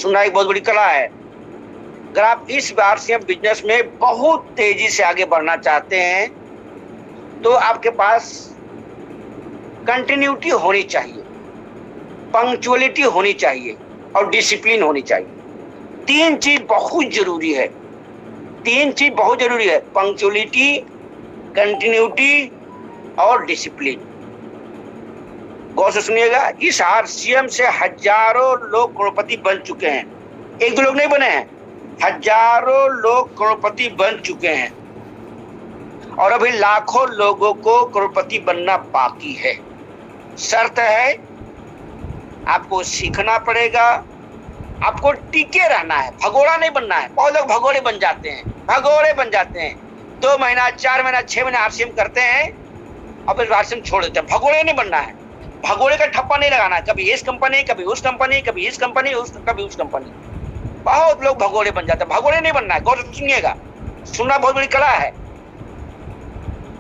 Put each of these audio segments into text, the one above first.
सुनना एक बहुत बड़ी कला है। अगर आप इस आरसीएम बिजनेस में बहुत तेजी से आगे बढ़ना चाहते हैं तो आपके पास कंटिन्यूटी होनी चाहिए, पंक्चुअलिटी होनी चाहिए और डिसिप्लिन होनी चाहिए। तीन चीज बहुत जरूरी है, तीन चीज बहुत जरूरी है, पंक्चुअलिटी, कंटिन्यूटी और डिसिप्लिन। गौर से सुनिएगा, इस आरसीएम से हजारों लोग करोड़पति बन चुके हैं, एक दो लोग नहीं बने हैं, हजारों लोग करोड़पति बन चुके हैं और अभी लाखों लोगों को करोड़पति बनना बाकी है। शर्त है आपको सीखना पड़ेगा, आपको टिके रहना है, भगोड़ा नहीं बनना है। बहुत लोग भगोड़े बन जाते हैं, भगोड़े बन जाते हैं, 2 महीना 4 महीना 6 महीना आरसीएम करते हैं और फिर आरसीएम छोड़ देते हैं। भगोड़े नहीं बनना है, भगोड़े का ठप्पा नहीं लगाना है, कभी इस कंपनी कभी उस कंपनी, कभी इस कंपनी कभी उस कंपनी। बहुत लोग भगोड़े बन जाते हैं, भगोड़े नहीं बनना है। गौर से सुनिएगा, सुनना बहुत बड़ी कला है,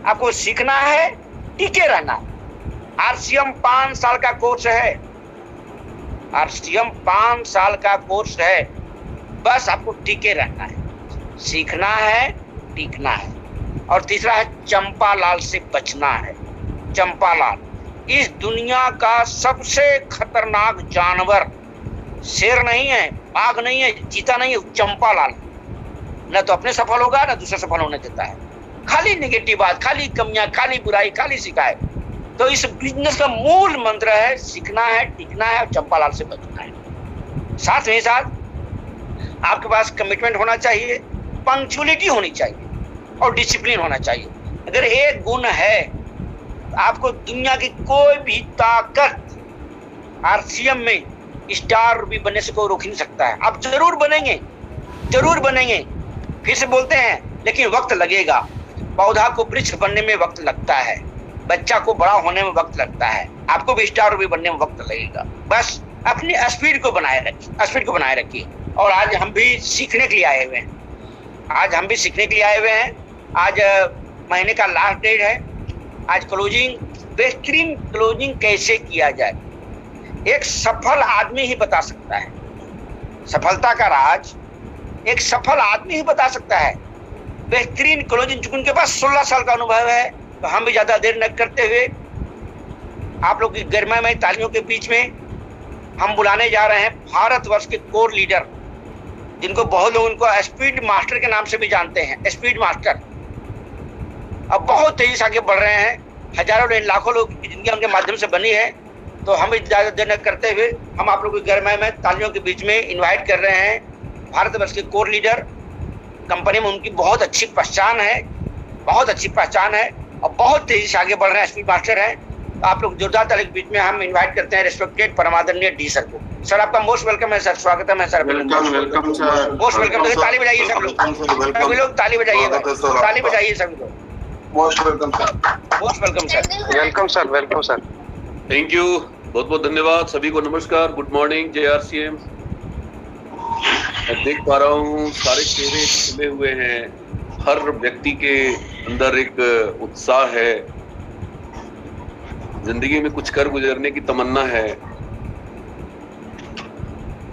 आपको सीखना है, टिके रहना है। आरसीएम 5 साल का कोर्स है, आरसीएम 5 साल का कोर्स है, बस आपको टिके रहना है, सीखना है, टिकना है। और तीसरा है चंपालाल से बचना है। चंपालाल इस दुनिया का सबसे खतरनाक जानवर शेर नहीं है, बाघ नहीं है, चीता नहीं है, चंपालाल। न तो अपने सफल होगा न दूसरे सफल होने देता है, खाली नेगेटिव बात, खाली कमियां, खाली बुराई, खाली शिकायत। तो इस बिजनेस का मूल मंत्र है सीखना है, टिकना है और चंपालाल से बचना है। साथ ही साथ आपके पास कमिटमेंट होना चाहिए, पंक्चुअलिटी होनी चाहिए और डिसिप्लिन होना चाहिए। अगर एक गुण है तो आपको दुनिया की कोई भी ताकत आरसीएम में स्टार रूबी बनने से कोई रोक नहीं सकता है। आप जरूर बनेंगे, जरूर बनेंगे। फिर से बोलते हैं, लेकिन वक्त लगेगा। पौधा को वृक्ष बनने में वक्त लगता है, बच्चा को बड़ा होने में वक्त लगता है, आपको भी स्टार रूबी बनने में वक्त लगेगा। बस अपनी स्पीड को बनाए रखिए, स्पीड को बनाए रखिए। और आज हम भी सीखने के लिए आए हुए हैं, आज हम भी सीखने के लिए आए हुए हैं। आज महीने का लास्ट डेट है, आज क्लोजिंग, बेहतरीन क्लोजिंग कैसे किया जाए एक सफल आदमी ही बता सकता है। सफलता का राज एक सफल आदमी ही बता सकता है। बेहतरीन क्लोजिंग, चूंकि उनके पास 16 साल का अनुभव है, तो हम भी ज्यादा देर न करते हुए आप लोग की गर्मामय तालियों के बीच में हम बुलाने जा रहे हैं भारतवर्ष के कोर लीडर, जिनको बहुत लोग उनको स्पीड मास्टर के नाम से भी जानते हैं। स्पीड मास्टर अब बहुत तेजी से आगे बढ़ रहे हैं, हजारों लाखों लोग की जिंदगी उनके माध्यम से बनी है। तो हम ज्यादा देर न करते हुए हम आप लोगों की गर्मामय तालियों के बीच में इन्वाइट कर रहे हैं भारतवर्ष के कोर लीडर। कंपनी में उनकी बहुत अच्छी पहचान है, बहुत अच्छी पहचान है और बहुत तेजी से आगे बढ़ रहे हैं, स्पीड मास्टर हैं। तो आप लोग जोरदार ताली के बीच में हम इन्वाइट करते हैं रेस्पेक्टेड परमादरणीय डी सर को। सर आपका मोस्ट वेलकम है सर, स्वागतम है sir. Welcome sir, most welcome. ताली बजाइए सब लोग, सभी लोग ताली बजाइएगा, ताली बजाइए सभी लोग। Most welcome sir, most welcome sir. Welcome sir, welcome sir. Thank you, बहुत बहुत धन्यवाद सभी को। नमस्कार, गुड मॉर्निंग, जय आरसीएम। मैं देख पा रहा हूँ सारे चेहरे खिले हुए हैं, हर व्यक्ति के अंदर एक उत्साह है, जिंदगी में कुछ कर गुजरने की तमन्ना है।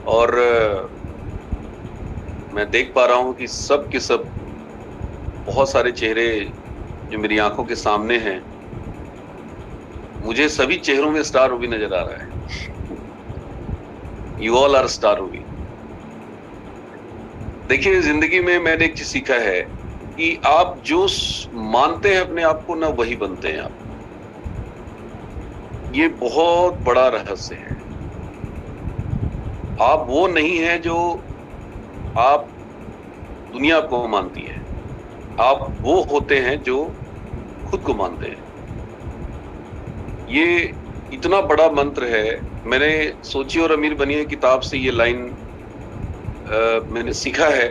और मैं देख पा रहा हूँ कि सब के सब बहुत सारे चेहरे जो मेरी आंखों के सामने हैं, मुझे सभी चेहरों में स्टार रूबी नजर आ रहा है। You all are star Ruby. देखिए, जिंदगी में मैंने एक चीज सीखा है कि आप जो मानते हैं अपने आप को ना, वही बनते हैं आप। ये बहुत बड़ा रहस्य है। आप वो नहीं है जो आप दुनिया को मानती है, आप वो होते हैं जो खुद को मानते हैं। ये इतना बड़ा मंत्र है। मैंने सोची और अमीर बनी है किताब से ये लाइन मैंने सीखा है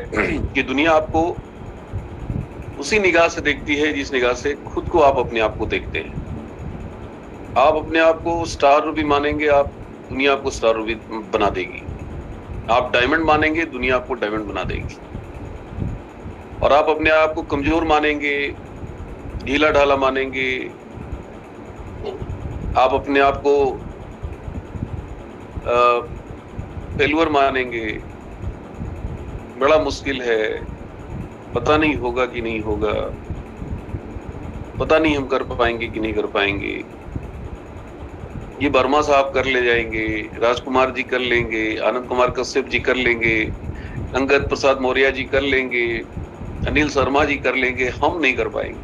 कि दुनिया आपको उसी निगाह से देखती है जिस निगाह से खुद को आप अपने आप को देखते हैं। आप अपने आप को स्टार रूबी मानेंगे, आप दुनिया आपको स्टार रूबी बना देगी। आप डायमंड मानेंगे, दुनिया आपको डायमंड बना देगी। और आप अपने आप को कमजोर मानेंगे, ढीला ढाला मानेंगे, आप अपने आप को फेल्यूर मानेंगे, बड़ा मुश्किल है, पता नहीं होगा कि नहीं होगा, पता नहीं हम कर पाएंगे कि नहीं कर पाएंगे, ये वर्मा साहब कर ले जाएंगे, राजकुमार जी कर लेंगे, आनंद कुमार कश्यप जी कर लेंगे, अंगद प्रसाद मौर्य जी कर लेंगे, अनिल शर्मा जी कर लेंगे, हम नहीं कर पाएंगे।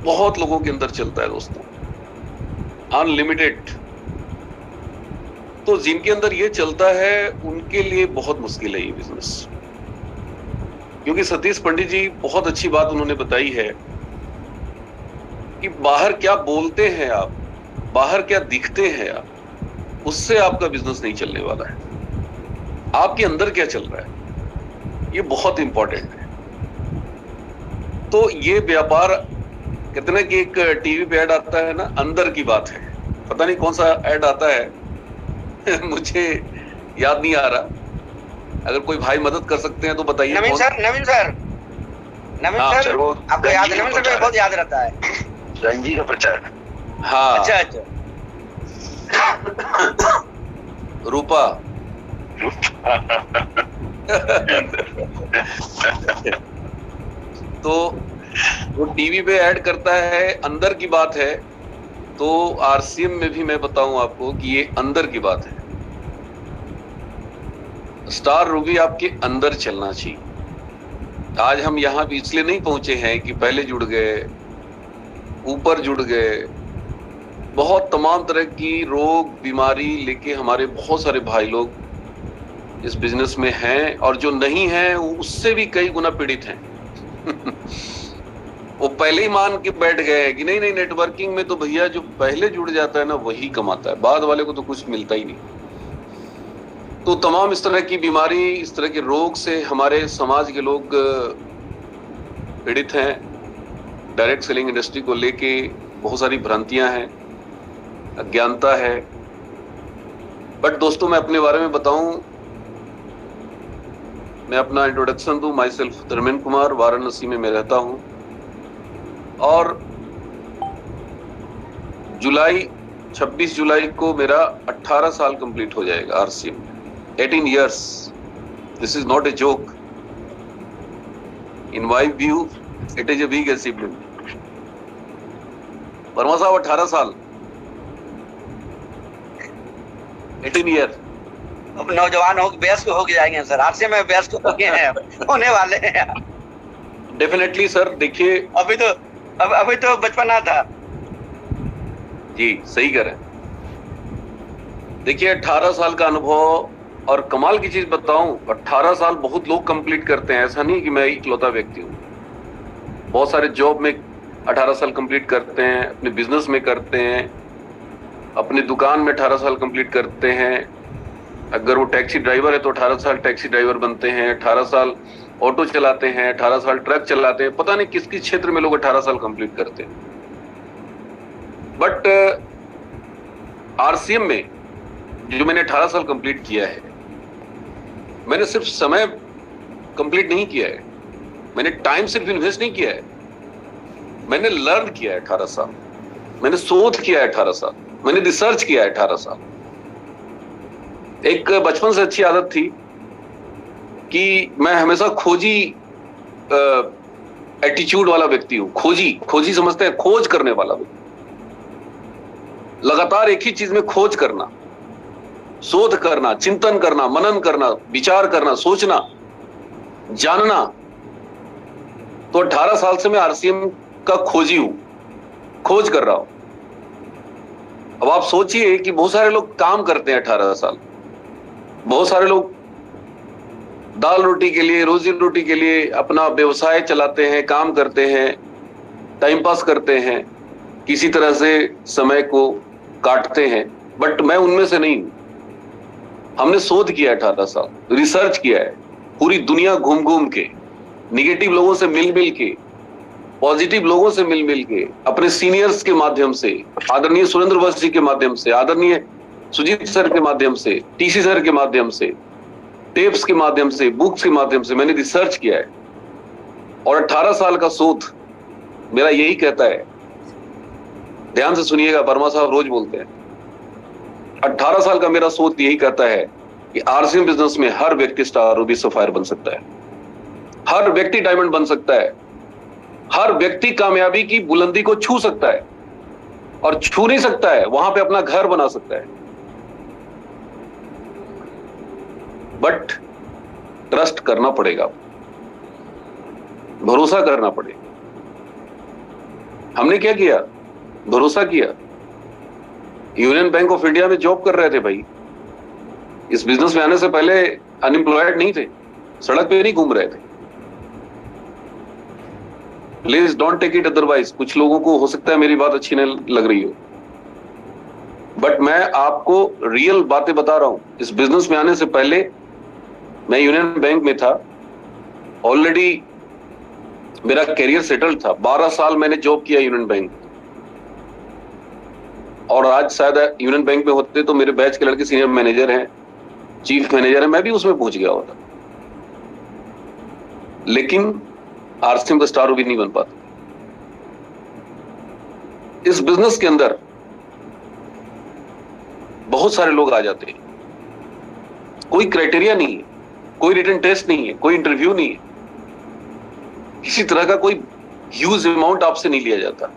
बहुत लोगों के अंदर चलता है दोस्तों, अनलिमिटेड। तो जिनके अंदर ये चलता है उनके लिए बहुत मुश्किल है ये बिजनेस, क्योंकि सतीश पंडित जी बहुत अच्छी बात उन्होंने बताई है कि बाहर क्या बोलते हैं आप, बाहर क्या दिखते हैं आप, उससे आपका बिजनेस नहीं चलने वाला है। आपके अंदर क्या चल रहा है, ये बहुत इंपॉर्टेंट है। तो ये व्यापार, कहते ना कि एक टीवी पे ऐड आता है ना, अंदर की बात है, पता नहीं कौन सा ऐड आता है मुझे याद नहीं आ रहा, अगर कोई भाई मदद कर सकते हैं तो बताइए। नवीन सर आपको याद है? नवीन सर बहुत याद रहता है, रंजी का प्रचार। हाँ अच्छा रूपा तो वो टीवी पे ऐड करता है, अंदर की बात है। तो आरसीएम में भी मैं बताऊं आपको कि ये अंदर की बात है। स्टार रूबी आपके अंदर चलना चाहिए। आज हम यहाँ भी इसलिए नहीं पहुंचे हैं कि पहले जुड़ गए, ऊपर जुड़ गए, बहुत तमाम तरह की रोग बीमारी लेके हमारे बहुत सारे भाई लोग इस बिजनेस में हैं, और जो नहीं हैं उससे भी कई गुना पीड़ित हैं वो पहले ही मान के बैठ गए कि नहीं नहीं, नेटवर्किंग में तो भैया जो पहले जुड़ जाता है ना वही कमाता है, बाद वाले को तो कुछ मिलता ही नहीं। तो तमाम इस तरह की बीमारी, इस तरह के रोग से हमारे समाज के लोग पीड़ित हैं। डायरेक्ट सेलिंग इंडस्ट्री को लेके बहुत सारी भ्रांतियां हैं, अज्ञानता है। बट दोस्तों, मैं अपने बारे में बताऊं, मैं अपना इंट्रोडक्शन दूं। माई सेल्फ धर्मेंद्र कुमार, वाराणसी में मैं रहता हूं, और 26 जुलाई को मेरा 18 साल कंप्लीट हो जाएगा आरसीएम में। 18 years. This is not a joke. In my view, it is a big achievement. Verma साहब 18 साल, 18 year. अब नौजवान हो वयस्क हो जाएंगे सर, आज से मैं वयस्क हो गए हैं, होने वाले हैं। डेफिनेटली सर, देखिए अभी तो बचपना था जी, सही कह रहे हैं। देखिए 18 साल का अनुभव, और कमाल की चीज बताऊं, 18 साल बहुत लोग कंप्लीट करते हैं, ऐसा नहीं कि मैं इकलौता व्यक्ति हूं। बहुत सारे जॉब में 18 साल कंप्लीट करते हैं, अपने बिजनेस में करते हैं, अपने दुकान में 18 साल कंप्लीट करते हैं। अगर वो टैक्सी ड्राइवर है तो 18 साल टैक्सी ड्राइवर बनते हैं, 18 साल ऑटो चलाते हैं, 18 साल ट्रक चलाते हैं, पता नहीं किस किस क्षेत्र में लोग 18 साल कंप्लीट करते हैं। बट आरसीएम में जो मैंने 18 साल कंप्लीट किया है, मैंने सिर्फ समय कंप्लीट नहीं किया है, मैंने टाइम सिर्फ इन्वेस्ट नहीं किया है, मैंने लर्न किया है 18 साल, मैंने शोध किया है 18 साल, मैंने रिसर्च किया है 18 साल। एक बचपन से अच्छी आदत थी कि मैं हमेशा खोजी एटीट्यूड वाला व्यक्ति हूं। खोजी समझते हैं, खोज करने वाला व्यक्ति, लगातार एक ही चीज में खोज करना, शोध करना, चिंतन करना, मनन करना, विचार करना, सोचना, जानना। तो 18 साल से मैं आरसीएम का खोजी हूं, खोज कर रहा हूं। अब आप सोचिए कि बहुत सारे लोग काम करते हैं 18 साल, बहुत सारे लोग दाल रोटी के लिए, रोजी रोटी के लिए अपना व्यवसाय चलाते हैं, काम करते हैं, टाइम पास करते हैं, किसी तरह से समय को काटते हैं। बट मैं उनमें से नहीं हूं। हमने शोध किया है 18 साल, रिसर्च किया है, पूरी दुनिया घूम घूम के, निगेटिव लोगों से मिल मिल के, पॉजिटिव लोगों से मिल मिल के, अपने सीनियर्स के माध्यम से, आदरणीय सुरेंद्र वत्स जी के माध्यम से, आदरणीय सुजीत सर के माध्यम से, टीसी सर के माध्यम से, टेप्स के माध्यम से, बुक्स के माध्यम से मैंने रिसर्च किया है। और 18 साल का शोध मेरा यही कहता है, ध्यान से सुनिएगा, वर्मा साहब रोज बोलते हैं, 18 साल का मेरा सोच यही कहता है कि आरसीएम बिजनेस में हर व्यक्ति स्टार रूबी सफायर बन सकता है, हर व्यक्ति डायमंड बन सकता है, हर व्यक्ति कामयाबी की बुलंदी को छू सकता है, और छू नहीं सकता है वहां पे अपना घर बना सकता है। बट ट्रस्ट करना पड़ेगा, भरोसा करना पड़ेगा। हमने क्या किया? भरोसा किया। यूनियन बैंक ऑफ इंडिया में जॉब कर रहे थे भाई। इस बिजनेस में आने से पहले अनएम्प्लॉयड नहीं थे, सड़क पे नहीं घूम रहे थे। Please don't take it otherwise. कुछ लोगों को हो सकता है मेरी बात अच्छी नहीं लग रही हो, बट मैं आपको रियल बातें बता रहा हूं। इस बिजनेस में आने से पहले मैं यूनियन बैंक में था, ऑलरेडी मेरा करियर सेटल था। 12 साल मैंने जॉब किया यूनियन बैंक, और आज शायद यूनियन बैंक में होते तो मेरे बैच के लड़के सीनियर मैनेजर हैं, चीफ मैनेजर है, मैं भी उसमें पहुंच गया होता। लेकिन आरसीएम का स्टार भी नहीं बन पाता। इस बिजनेस के अंदर बहुत सारे लोग आ जाते हैं, कोई क्राइटेरिया नहीं है, कोई रिटन टेस्ट नहीं है, कोई इंटरव्यू नहीं है, किसी तरह का कोई ह्यूज अमाउंट आपसे नहीं लिया जाता।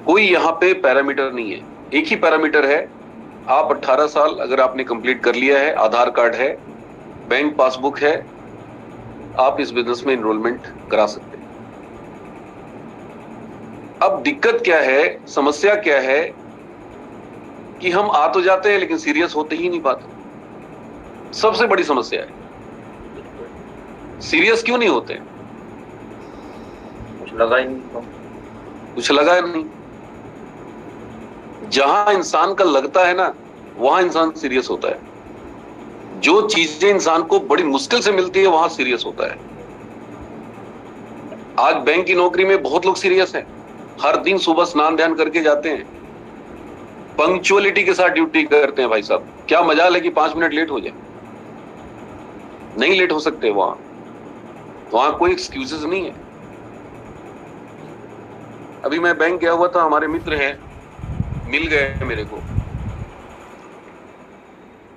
कोई यहां पे पैरामीटर नहीं है, एक ही पैरामीटर है। आप 18 साल अगर आपने कंप्लीट कर लिया है, आधार कार्ड है, बैंक पासबुक है, आप इस बिजनेस में एनरोलमेंट करा सकते हैं। अब दिक्कत क्या है, समस्या क्या है कि हम आ तो जाते हैं लेकिन सीरियस होते ही नहीं पाते। सबसे बड़ी समस्या है, सीरियस क्यों नहीं होते? कुछ लगा ही नहीं, कुछ लगा नहीं। जहां इंसान का लगता है ना, वहां इंसान सीरियस होता है। जो चीजें इंसान को बड़ी मुश्किल से मिलती है, वहां सीरियस होता है। आज बैंक की नौकरी में बहुत लोग सीरियस हैं, हर दिन सुबह स्नान ध्यान करके जाते हैं, पंक्चुअलिटी के साथ ड्यूटी करते हैं। भाई साहब, क्या मजाल है कि 5 मिनट लेट हो जाए? नहीं लेट हो सकते। वहां कोई एक्सक्यूजेस नहीं है। अभी मैं बैंक गया हुआ था, हमारे मित्र हैं, मिल गए मेरे को।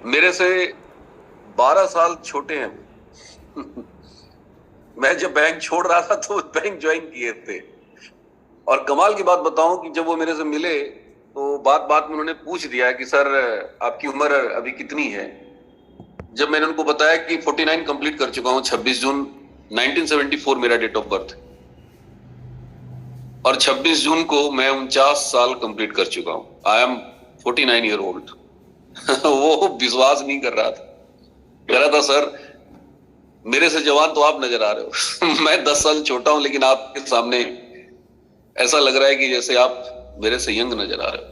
मेरे से 12 साल छोटे हैं। मैं जब बैंक छोड़ रहा था तो बैंक ज्वाइन किए थे। और कमाल की बात बताऊं कि जब वो मेरे से मिले तो बात में उन्होंने पूछ दिया कि सर आपकी उम्र अभी कितनी है। जब मैंने उनको बताया कि 49 कंप्लीट कर चुका हूं, 26 जून 1974 मेरा डेट ऑफ बर्थ, और 26 जून को मैं 49 साल कंप्लीट कर चुका हूं। I am 49 year old. वो विश्वास नहीं कर रहा था, कह रहा था सर मेरे से जवान तो आप नजर आ रहे हो। मैं 10 साल छोटा हूं, लेकिन आपके सामने ऐसा लग रहा है कि जैसे आप मेरे से यंग नजर आ रहे हो।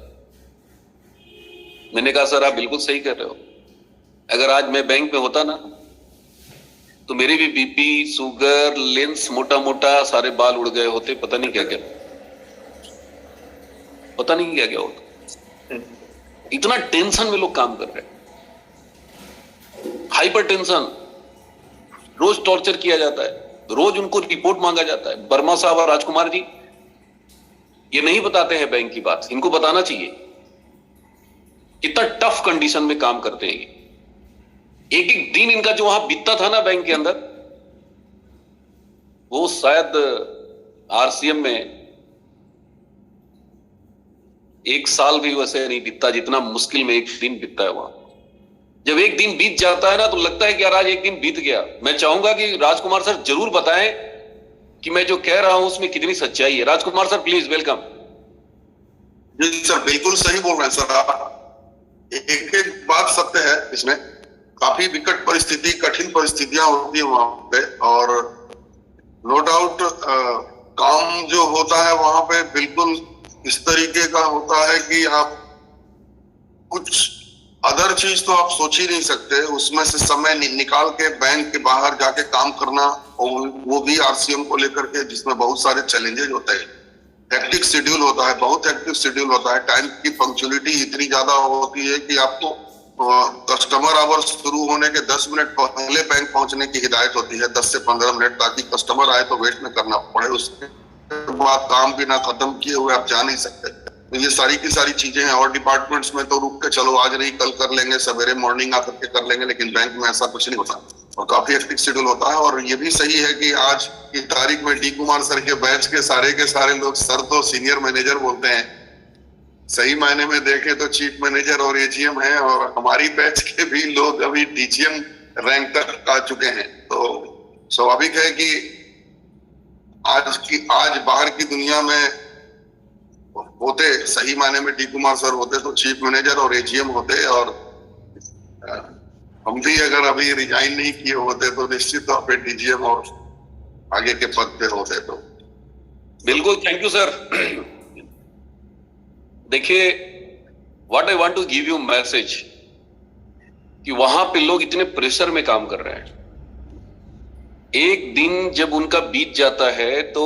मैंने कहा सर आप बिल्कुल सही कर रहे हो। अगर आज मैं बैंक में होता ना तो मेरी भी बीपी, शुगर, लेंस मोटा मोटा, सारे बाल उड़ गए होते, पता नहीं क्या क्या होता। इतना टेंशन में लोग काम कर रहे हैं, हाइपर टेंशन। रोज टॉर्चर किया जाता है, रोज उनको रिपोर्ट मांगा जाता है। वर्मा साहब और राजकुमार जी ये नहीं बताते हैं बैंक की बात, इनको बताना चाहिए। कितना टफ कंडीशन में काम करते हैं ये। एक एक दिन इनका जो वहां बीतता था ना बैंक के अंदर, वो शायद आरसीएम में 1 साल भी वैसे नहीं बीतता जितना मुश्किल में एक दिन बीतता है वहां। जब एक दिन बीत जाता है ना तो लगता है कि यार आज एक दिन बीत गया। मैं चाहूंगा कि राजकुमार सर जरूर बताएं कि मैं जो कह रहा हूं उसमें कितनी सच्चाई है। Rajkumar sir please, welcome. Ji sir, बिल्कुल सही बोल रहे हैं सर आप। एक एक बात सत्य है इसमें। काफी विकट परिस्थिति, कठिन परिस्थितियां होती है वहां पे, और नो डाउट काम जो होता है वहां पे बिल्कुल इस तरीके का होता है कि आप कुछ अदर चीज तो आप सोच ही नहीं सकते। उसमें से समय निकाल के बैंक के बाहर जाके काम करना, और वो भी आरसीएम को लेकर के, जिसमें बहुत सारे चैलेंजेस होते हैं। हेक्टिक शेड्यूल होता है, बहुत हेक्टिक शेड्यूल होता है। टाइम की पंक्चुअलिटी इतनी ज्यादा होती है कि आपको कस्टमर आवर्स शुरू होने के 10 मिनट पहले बैंक पहुंचने की हिदायत होती है, 10 से 15 मिनट, ताकि कस्टमर आए तो वेट न करना पड़े। उसके बाद काम भी ना खत्म किए हुए आप जा नहीं सकते। तो ये सारी की सारी चीजें हैं। और डिपार्टमेंट्स में तो रुक के चलो आज नहीं कल कर लेंगे, सवेरे मॉर्निंग आकर के कर लेंगे, लेकिन बैंक में ऐसा कुछ नहीं होता और काफी हेक्टिक शेड्यूल होता है। और ये भी सही है कि आज की तारीख में डी कुमार सर के बैच के सारे लोग सर तो सीनियर मैनेजर बोलते हैं, सही मायने में देखें तो चीफ मैनेजर और एजीएम है, और हमारी बैच के भी लोग अभी डीजीएम रैंक तक आ चुके हैं। तो स्वाभाविक है कि आज बाहर की दुनिया में होते, सही मायने में डी कुमार सर होते तो चीफ मैनेजर और एजीएम होते, और हम भी अगर अभी रिजाइन नहीं किए होते तो निश्चित तौर पे डीजीएम और आगे के पद पे होते। तो बिल्कुल, थैंक यू सर। देखिए, what I want to give you message कि वहां पे लोग इतने प्रेशर में काम कर रहे हैं, एक दिन जब उनका बीत जाता है तो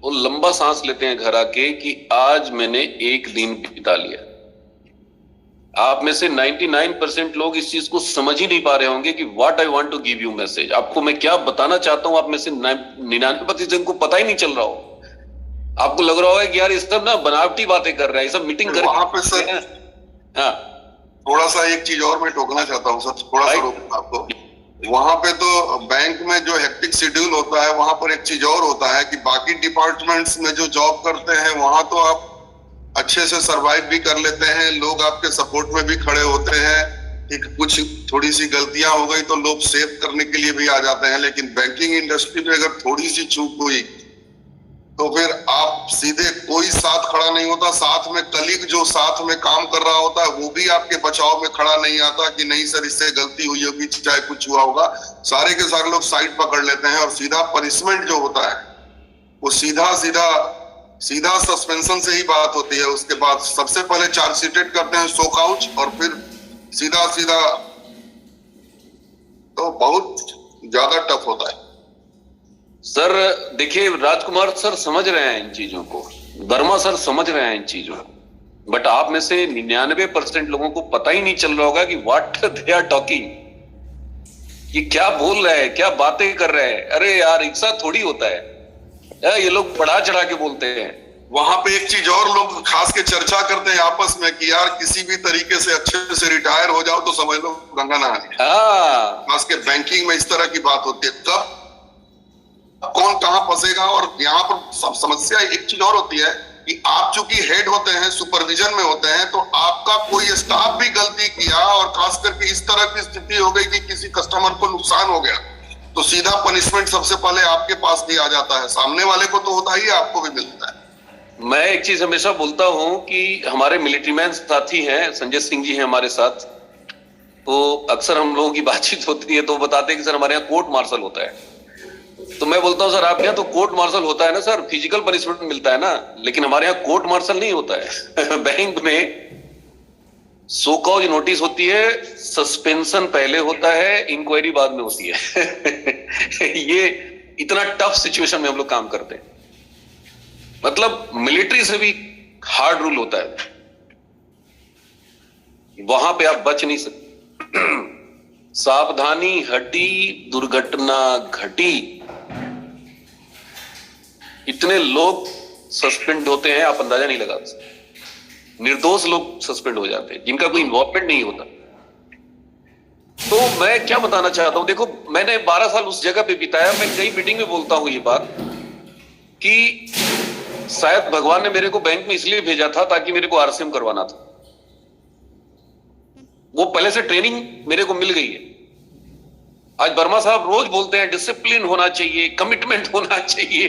वो लंबा सांस लेते हैं घर आके कि आज मैंने एक दिन बिता लिया। आप में से 99% लोग इस चीज को समझ ही नहीं पा रहे होंगे कि what I want to give you message. आपको मैं क्या बताना चाहता हूं, आप में से 99% को पता ही नहीं चल रहा हो। आपको लग रहा होगा कि यार इस सब ना बनावटी बातें कर रहे हैं, ये सब मीटिंग कर वहां पे सर हाँ थोड़ा सा एक चीज और मैं टोकना चाहता हूँ सर, थोड़ा सा रोकना आपको। वहां पे तो बैंक में जो हेक्टिक शेड्यूल होता है, वहां पर एक चीज और होता है कि बाकी डिपार्टमेंट्स में जो जॉब करते हैं वहां तो आप अच्छे से सरवाइव भी कर लेते हैं, लोग आपके सपोर्ट में भी खड़े होते हैं, ठीक, कुछ थोड़ी सी गलतियां हो गई तो लोग सेव करने के लिए भी आ जाते हैं। लेकिन बैंकिंग इंडस्ट्री में अगर थोड़ी सी चूक हुई तो फिर आप सीधे कोई साथ खड़ा नहीं होता, साथ में कलीग जो साथ में काम कर रहा होता है वो भी आपके बचाव में खड़ा नहीं आता कि नहीं सर इससे गलती हुई होगी, चाहे कुछ हुआ होगा। सारे के सारे लोग साइड पकड़ लेते हैं और सीधा पनिशमेंट जो होता है वो सीधा सस्पेंशन से ही बात होती है। उसके बाद सबसे पहले चार्जशीटेड करते हैं शोकआउट और फिर सीधा तो बहुत ज्यादा टफ होता है। सर देखिए, राजकुमार सर समझ रहे हैं इन चीजों को, वर्मा सर समझ रहे हैं इन चीजों को, बट आप में से 99% लोगों को पता ही नहीं चल रहा होगा कि व्हाट दे आर टॉकिंग, ये क्या बोल रहे हैं, क्या बातें कर रहे हैं। अरे यार ऐसा थोड़ी होता है, ये लोग बढ़ा चढ़ा के बोलते हैं। वहां पे एक चीज और लोग खास के चर्चा करते हैं आपस में कि यार किसी भी तरीके से अच्छे से रिटायर हो जाओ तो समझ लो गंगा नहा ली। खास के बैंकिंग में इस तरह की बात होती है, कब कौन कहां फंसेगा। और यहाँ पर समस्या एक चीज और होती है कि आप चूंकि हेड होते हैं, सुपरविजन में होते हैं, तो आपका कोई स्टाफ भी गलती किया और खास करके इस तरह की स्थिति हो गई कि किसी कस्टमर को नुकसान हो गया तो सीधा पनिशमेंट सबसे पहले आपके पास भी आ जाता है। सामने वाले को तो होता ही, आपको भी मिलता है। मैं एक चीज हमेशा बोलता हूं कि हमारे मिलिट्री मैन साथी हैं, संजय सिंह जी हैं हमारे साथ, तो अक्सर हम लोगों की बातचीत होती है तो बताते हैं कि सर हमारे यहाँ कोर्ट मार्शल होता है। तो मैं बोलता हूं सर आपके यहाँ तो कोर्ट मार्शल होता है ना सर, फिजिकल पनिशमेंट मिलता है ना, लेकिन हमारे यहाँ कोर्ट मार्शल नहीं होता है। बैंक में सो कॉज नोटिस होती है, सस्पेंशन पहले होता है, इंक्वायरी बाद में होती है। ये इतना टफ सिचुएशन में हम लोग काम करते हैं, मतलब मिलिट्री से भी हार्ड रूल होता है, वहां पे आप बच नहीं सकते। सावधानी हटी दुर्घटना घटी, इतने लोग सस्पेंड होते हैं आप अंदाजा नहीं लगा सकते। निर्दोष लोग सस्पेंड हो जाते हैं जिनका कोई इन्वॉल्वमेंट नहीं होता। तो मैं क्या बताना चाहता हूं, देखो मैंने 12 साल उस जगह पे बिताया। मैं कई मीटिंग में बोलता हूं ये बात कि शायद भगवान ने मेरे को बैंक में इसलिए भेजा था ताकि मेरे को आरसीएम करवाना था। वो पहले से ट्रेनिंग मेरे को मिल गई है। आज वर्मा साहब रोज बोलते हैं डिसिप्लिन होना चाहिए, कमिटमेंट होना चाहिए,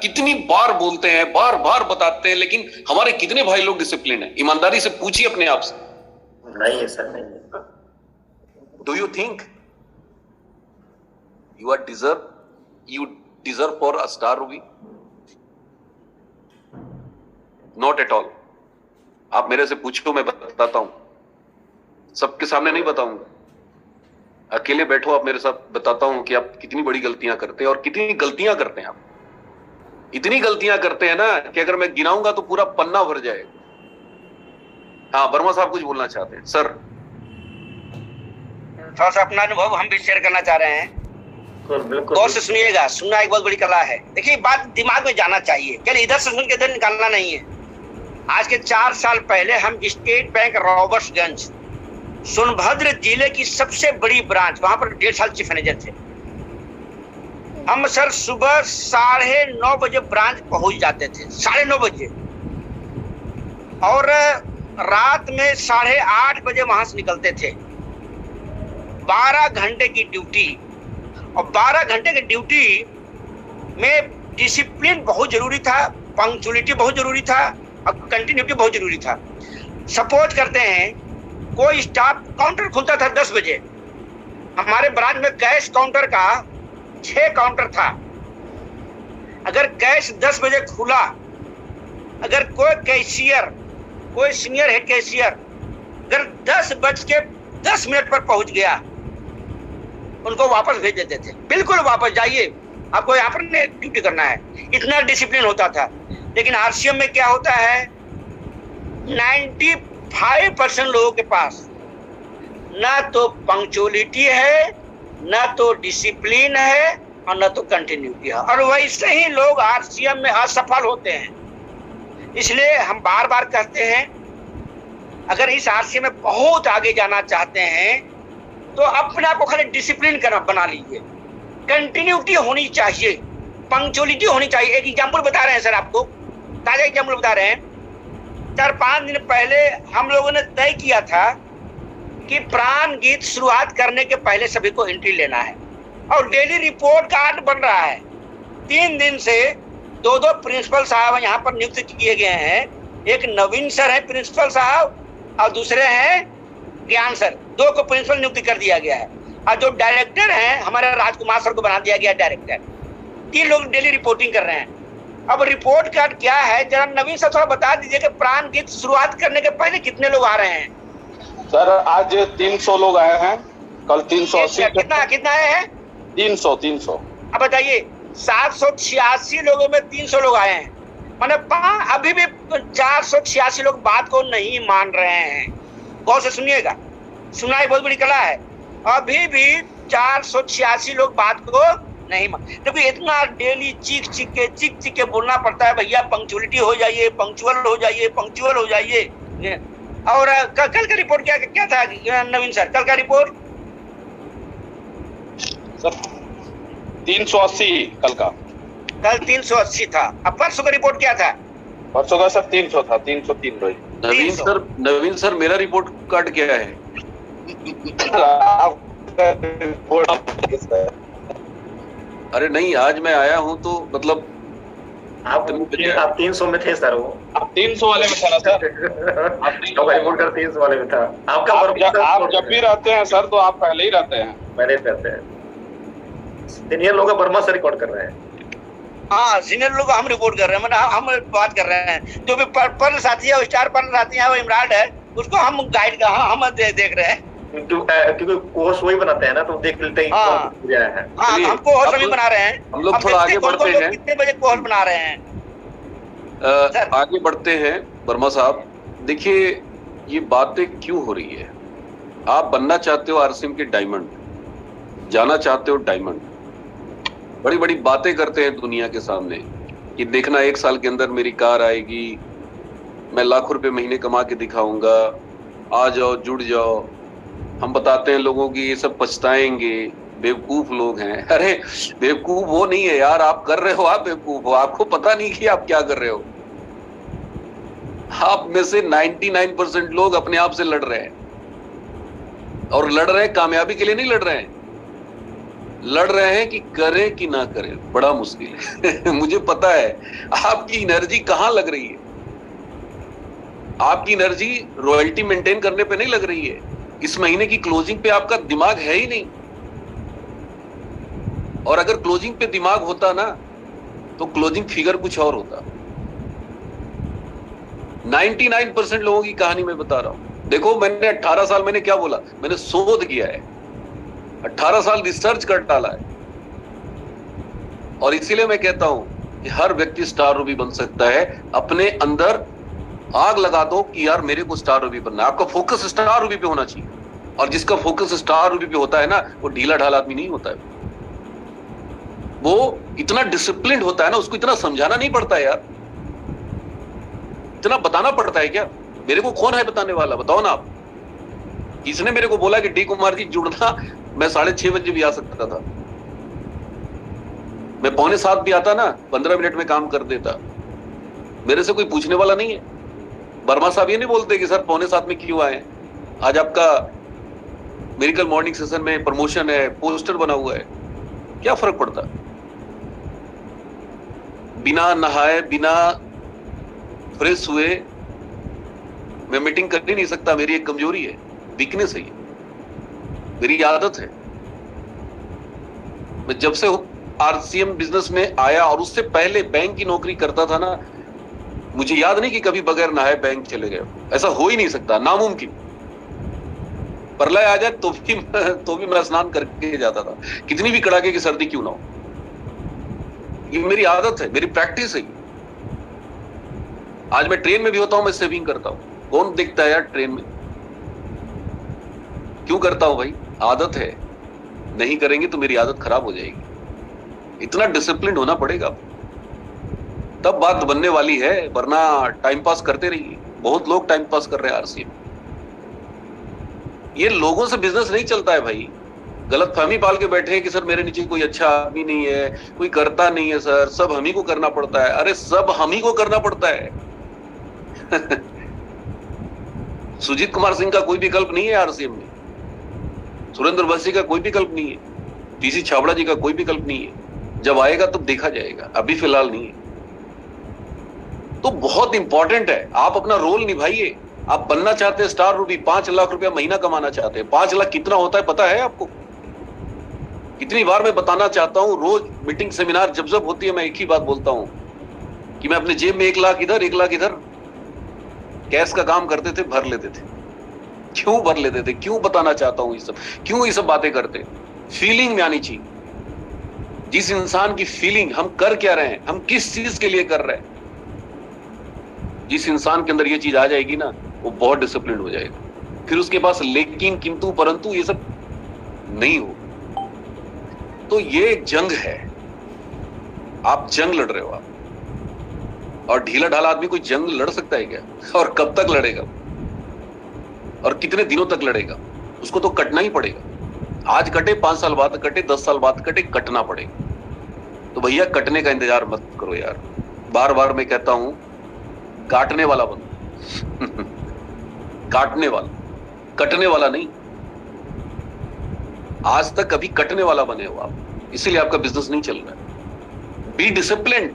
कितनी बार बोलते हैं, बार बार बताते हैं, लेकिन हमारे कितने भाई लोग डिसिप्लिन है? ईमानदारी से पूछिए अपने आप से। नहीं है सर, नहीं है। Do you think you deserve for a star Ruby? Not at all. आप मेरे से पूछो, मैं बताता हूं, सबके सामने नहीं बताऊंगा, अकेले बैठो आप मेरे साथ, बताता हूं कि आप कितनी बड़ी गलतियां करते हैं और कितनी गलतियां करते हैं आप। इतनी गलतियां करते हैं ना कि अगर मैं गिनाऊंगा तो पूरा पन्ना भर जाएगा। हाँ, वर्मा साहब कुछ बोलना चाहते हैं सर। थोड़ा सा अपना अनुभव हम भी शेयर करना चाह रहे हैं, गौर से सुनिएगा। सुनना एक बहुत बड़ी कला है। देखिए, बात दिमाग में जाना चाहिए, क्या इधर से सुन के इधर निकालना नहीं है। आज के 4 साल पहले हम स्टेट बैंक रॉबर्ट्सगंज, सोनभद्र जिले की सबसे बड़ी ब्रांच, वहां पर 1.5 साल चीफ मैनेजर थे हम सर। सुबह 9:30 बजे ब्रांच पहुंच जाते थे, 9:30 बजे, और रात में 8:30 बजे वहां से निकलते थे। 12 घंटे की ड्यूटी, और 12 घंटे की ड्यूटी में डिसिप्लिन बहुत जरूरी था, पंक्चुअलिटी बहुत जरूरी था, और कंटिन्यूटी बहुत जरूरी था। सपोज करते हैं कोई स्टाफ, काउंटर खुलता था 10 बजे, हमारे ब्रांच में कैश काउंटर का 6 काउंटर था। अगर कैश 10 बजे खुला, अगर कोई कैशियर, कोई सीनियर है कैशियर, अगर 10:10 पर पहुंच गया, उनको वापस भेज देते थे। बिल्कुल वापस जाइए, आपको यहाँ पर ड्यूटी करना है, इतना डिसिप्लिन होता था। लेकिन आरसीएम में क्या होता है, 95% लोगों के पास ना तो पंक्चुअलिटी है, ना तो डिसिप्लिन है, और ना तो कंटिन्यूटी है, और वैसे ही लोग आरसीएम में असफल होते हैं। इसलिए हम बार बार कहते हैं, अगर इस आरसीएम में बहुत आगे जाना चाहते हैं तो अपने आप को खाली डिसिप्लिन बना लीजिए, कंटिन्यूटी होनी चाहिए, पंक्चुअलिटी होनी चाहिए। एक एग्जाम्पल बता रहे हैं सर, आपको ताजा एग्जाम्पल बता रहे हैं। 4-5 दिन पहले हम लोगों ने तय किया था कि प्राण गीत शुरुआत करने के पहले सभी को एंट्री लेना है, और डेली रिपोर्ट कार्ड बन रहा है। 3 दिन से 2 प्रिंसिपल साहब यहाँ पर नियुक्त किए गए हैं। एक नवीन सर है प्रिंसिपल साहब, और दूसरे हैं ज्ञान सर। 2 को प्रिंसिपल नियुक्त कर दिया गया है, और जो डायरेक्टर हैं हमारे राजकुमार सर को बना दिया गया डायरेक्टर। 3 लोग डेली रिपोर्टिंग कर रहे हैं। अब रिपोर्ट कार्ड क्या है, जरा नवीन सर थोड़ा बता दीजिए कि प्राण गीत शुरुआत करने के पहले कितने लोग आ रहे हैं? सर आज 300 लोग आए हैं, कल 380। कितना आए हैं? 300। अब बताइए, 786 लोगों में 300 लोग आए हैं, माने अभी भी 486 लोग बात को नहीं मान रहे हैं। गौर से सुनिएगा, सुनाई बहुत बड़ी कला है। अभी भी 486 लोग बात को नहीं मान, क्योंकि इतना डेली चीख चीख के बोलना पड़ता है, भैया पंक्चुअलिटी हो जाइए, पंक्चुअल हो जाइए, पंक्चुअल हो जाइए। और कल का रिपोर्ट क्या था नवीन सर? कल का रिपोर्ट सर 380 कल 380 था। अब परसों का रिपोर्ट क्या था? परसों का सर 300 था, 303 रोज। नवीन सर मेरा रिपोर्ट कार्ड क्या है? अरे नहीं, आज मैं आया हूँ तो मतलब आप 300 में थे सर। वो आप 300 वाले में था ना सर? आप 300 वाले में था आपका। आप जब भी रहते हैं सर तो आप पहले ही रहते हैं। पहले रहते हैं। सीनियर लोग बर्मा से रिकॉर्ड कर रहे हैं। हाँ, सीनियर लोग हम रिपोर्ट कर रहे हैं, मतलब हम बात कर रहे हैं। जो भी पर्ल साथी है, स्टार पर्ल साथी है, वो इमरान है, उसको हम गाइड का हम देख रहे हैं, क्योंकि कोर्स वही बनाते हैं ना, तो देख लेते हैं। हाँ, हम कोर्स भी बना रहे हैं। हम लोग थोड़ा आगे बढ़ते हैं। कितने बजे कोर्स बना रहे हैं? आगे बढ़ते हैं वर्मा साहब। देखिए, ये बातें क्यों हो रही है? आप बनना चाहते हो आरसीएम के डायमंड, जाना चाहते हो डायमंड, बड़ी बड़ी बातें करते हैं दुनिया के सामने कि देखना 1 साल के अंदर मेरी कार आएगी, मैं लाखों रुपए महीने कमा के दिखाऊंगा, आ जाओ, जुड़ जाओ। हम बताते हैं लोगों की ये सब पछताएंगे, बेवकूफ लोग हैं। अरे बेवकूफ वो नहीं है यार, आप कर रहे हो, आप बेवकूफ हो, आपको पता नहीं कि आप क्या कर रहे हो। आप में से 99% लोग अपने आप से लड़ रहे हैं, और लड़ रहे हैं कामयाबी के लिए नहीं लड़ रहे हैं, लड़ रहे हैं कि करें कि ना करें। बड़ा मुश्किल है। मुझे पता है आपकी एनर्जी कहां लग रही है। आपकी एनर्जी रॉयल्टी मेंटेन करने पे नहीं लग रही है, इस महीने की क्लोजिंग पे आपका दिमाग है ही नहीं। और अगर क्लोजिंग पे दिमाग होता ना तो क्लोजिंग फिगर कुछ और होता। 99% लोगों की कहानी मैं बता रहा हूं। देखो, मैंने 18 साल, मैंने क्या बोला, मैंने शोध किया है, 18 साल रिसर्च कर डाला है, और इसीलिए मैं कहता हूं कि हर व्यक्ति स्टार रूबी बन सकता है। अपने अंदर आग लगा दो कि यार मेरे को स्टार रूबी बनना है। आपका फोकस स्टार रूबी पे होना चाहिए, और जिसका फोकस स्टार रूबी पे होता है ना, वो ढीला ढाला आदमी नहीं होता है। वो इतना डिसिप्लिन्ड होता है ना, उसको इतना समझाना नहीं पड़ता है यार। इतना बताना पड़ता है क्या? मेरे को कौन है बताने वाला, बताओ ना आप। किसने मेरे को बोला कि डी कुमार जी जुड़ना? मैं 6:30 बजे भी आ सकता था, मैं 6:45 भी आता ना, 15 मिनट में काम कर देता। मेरे से कोई पूछने वाला नहीं है। वर्मा साहब ये नहीं बोलते कि सर 6:45 में क्यों आए, आज आपका मिरेकल मॉर्निंग सेशन में प्रमोशन है, पोस्टर बना हुआ है, क्या फर्क पड़ता? बिना नहाए बिना फ्रेश हुए मैं मीटिंग कर ही नहीं सकता। मेरी एक कमजोरी है, वीकनेस है, ये मेरी आदत है। मैं जब से आरसीएम बिजनेस में आया और उससे पहले बैंक की नौकरी करता था ना, मुझे याद नहीं कि कभी बगैर नहाए बैंक चले गए। ऐसा हो ही नहीं सकता, नामुमकिन। प्रलय आ जाए तो भी मैं स्नान करके जाता था, कितनी भी कड़ाके की सर्दी क्यों ना हो। ये मेरी आदत है, मेरी प्रैक्टिस है। आज मैं ट्रेन में भी होता हूं, मैं सेविंग करता हूं। कौन देखता है यार ट्रेन में? क्यों करता हूं भाई? आदत है। नहीं करेंगे तो मेरी आदत खराब हो जाएगी। इतना डिसिप्लिन होना पड़ेगा, तब बात बनने वाली है, वरना टाइम पास करते रहिए। बहुत लोग टाइम पास कर रहे हैं आरसीएम। ये लोगों से बिजनेस नहीं चलता है भाई। गलतफहमी पाल के बैठे हैं कि सर मेरे नीचे कोई अच्छा आदमी नहीं है, कोई करता नहीं है सर, सब हम ही को करना पड़ता है। अरे सब हम ही को करना पड़ता है। सुजीत कुमार सिंह का कोई विकल्प नहीं है आरसीएम में, सुरेंद्र बंसी का कोई विकल्प नहीं है, टीसी छाबड़ा जी का कोई विकल्प नहीं है। जब आएगा तब देखा जाएगा, अभी फिलहाल नहीं है। तो बहुत इंपॉर्टेंट है, आप अपना रोल निभाइए। आप बनना चाहते हैं स्टार रूबी, 5 लाख रुपया महीना कमाना चाहते हैं। 5 लाख कितना होता है पता है आपको? कितनी बार मैं बताना चाहता हूं, रोज मीटिंग सेमिनार जब होती है मैं एक ही बात बोलता हूं कि मैं अपने जेब में 1 लाख इधर 1 लाख इधर कैश का काम करते थे, भर लेते थे। क्यों भर लेते थे? क्यों बताना चाहता हूं ये सब? क्यों ये सब बातें करते? फीलिंग में आनी चाहिए। जिस इंसान की फीलिंग, हम कर क्या रहे हैं, हम किस चीज के लिए कर रहे हैं, जिस इंसान के अंदर ये चीज आ जाएगी ना, वो बहुत डिसिप्लिन हो जाएगा। फिर उसके पास लेकिन किंतु परंतु ये सब नहीं हो। तो ये एक जंग है, आप जंग लड़ रहे हो आप। और ढीला ढाला आदमी कोई जंग लड़ सकता है क्या? और कब तक लड़ेगा? और कितने दिनों तक लड़ेगा? उसको तो कटना ही पड़ेगा। आज कटे, 5 साल बाद कटे, 10 साल बाद कटे, कटना पड़ेगा। तो भैया कटने का इंतजार मत करो यार। बार बार मैं कहता हूं, काटने वाला बनो। काटने वाला, कटने वाला नहीं। आज तक कभी कटने वाला बने हो आप, इसीलिए आपका बिजनेस नहीं चल रहा है। Be discipline.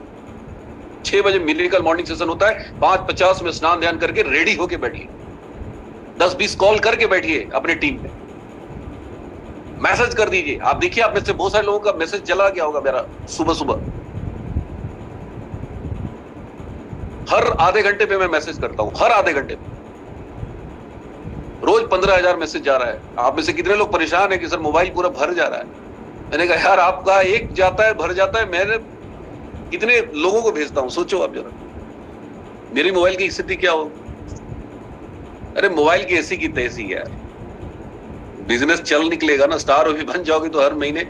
6 बजे मिरेकल मॉर्निंग सेशन होता है, 5:50 में स्नान ध्यान करके रेडी होके बैठिए। 10-20 कॉल करके बैठिए अपने टीम में, मैसेज कर दीजिए। आप देखिए, आप में से बहुत सारे लोगों का मैसेज चला गया होगा मेरा सुबह सुबह। हर आधे घंटे पे मैं मैसेज करता हूं, हर आधे घंटे पे। रोज 15,000 मैसेज जा रहा है। आप में से कितने लोग परेशान है कि सर मोबाइल पूरा भर जा रहा है। मैंने कहा यार, आपका एक जाता है, भर जाता है, मैंने कितने लोगों को भेजता हूं, सोचो आप जरा। मेरी मोबाइल की स्थिति क्या हो? अरे मोबाइल की ऐसी की तैसी यार। बिजनेस चल निकलेगा ना, स्टार अभी बन जाओगे तो हर महीने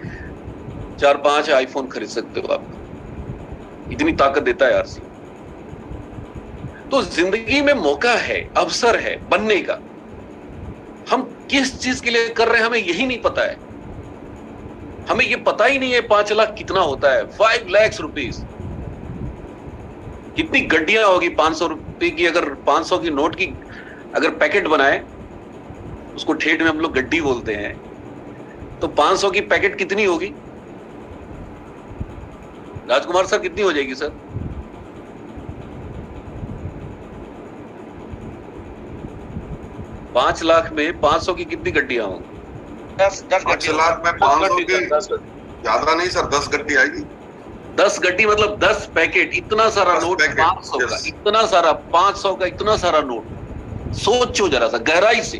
4-5 आईफोन खरीद सकते हो आप। इतनी ताकत देता है आरसी। तो जिंदगी में मौका है, अवसर है बनने का। हम किस चीज के लिए कर रहे हैं हमें यही नहीं पता है। हमें ये पता ही नहीं है 5 लाख कितना होता है, 5 लाख रुपीस। कितनी गड्डियां होगी 500 रुपए की? अगर 500 की नोट की अगर पैकेट बनाए, उसको ठेठ में हम लोग गड्डी बोलते हैं, तो 500 की पैकेट कितनी होगी? राजकुमार सर कितनी हो जाएगी सर? $5 लाख में 500 की कितनी गड्डियां होंगी? 10 5 लाख में 500 की ज्यादा नहीं सर, 10 गड्डी आएगी। 10 गड्डी मतलब 10 पैकेट। इतना सारा नोट 500 का, इतना सारा 500 का, इतना सारा नोट। सोचो जरा सा, गहराई से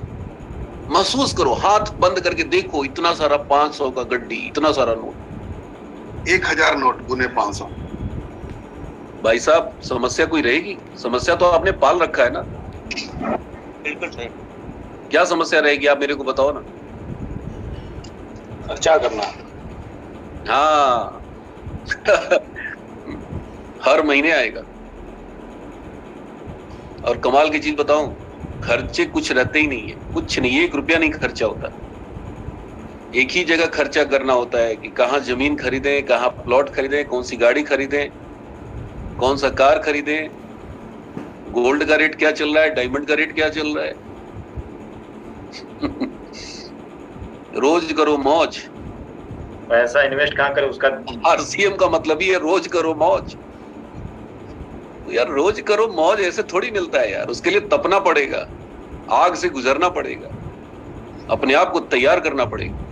महसूस करो, हाथ बंद करके देखो। इतना सारा 500 का गड्डी, इतना सारा नोट, 1000 नोट गुने 500। भाई साहब, समस्या कोई रहेगी? समस्या तो आपने पाल रखा है ना। बिल्कुल सही। क्या समस्या रहेगी आप मेरे को बताओ ना। खर्चा करना। हाँ। हर महीने आएगा। और कमाल की चीज बताऊं, खर्चे कुछ रहते ही नहीं है, कुछ नहीं, 1 रुपया नहीं खर्चा होता। एक ही जगह खर्चा करना होता है कि कहाँ जमीन खरीदें, कहाँ प्लॉट खरीदें, कौन सी गाड़ी खरीदें, कौन सा कार खरीदें, गोल्ड का रेट क्या चल रहा है, डायमंड का रेट क्या चल रहा है। रोज करो मौज। पैसा इन्वेस्ट कहाँ करें उसका। आरसीएम का मतलब ही है रोज करो मौज। तो यार रोज करो मौज ऐसे थोड़ी मिलता है यार, उसके लिए तपना पड़ेगा, आग से गुजरना पड़ेगा, अपने आप को तैयार करना पड़ेगा,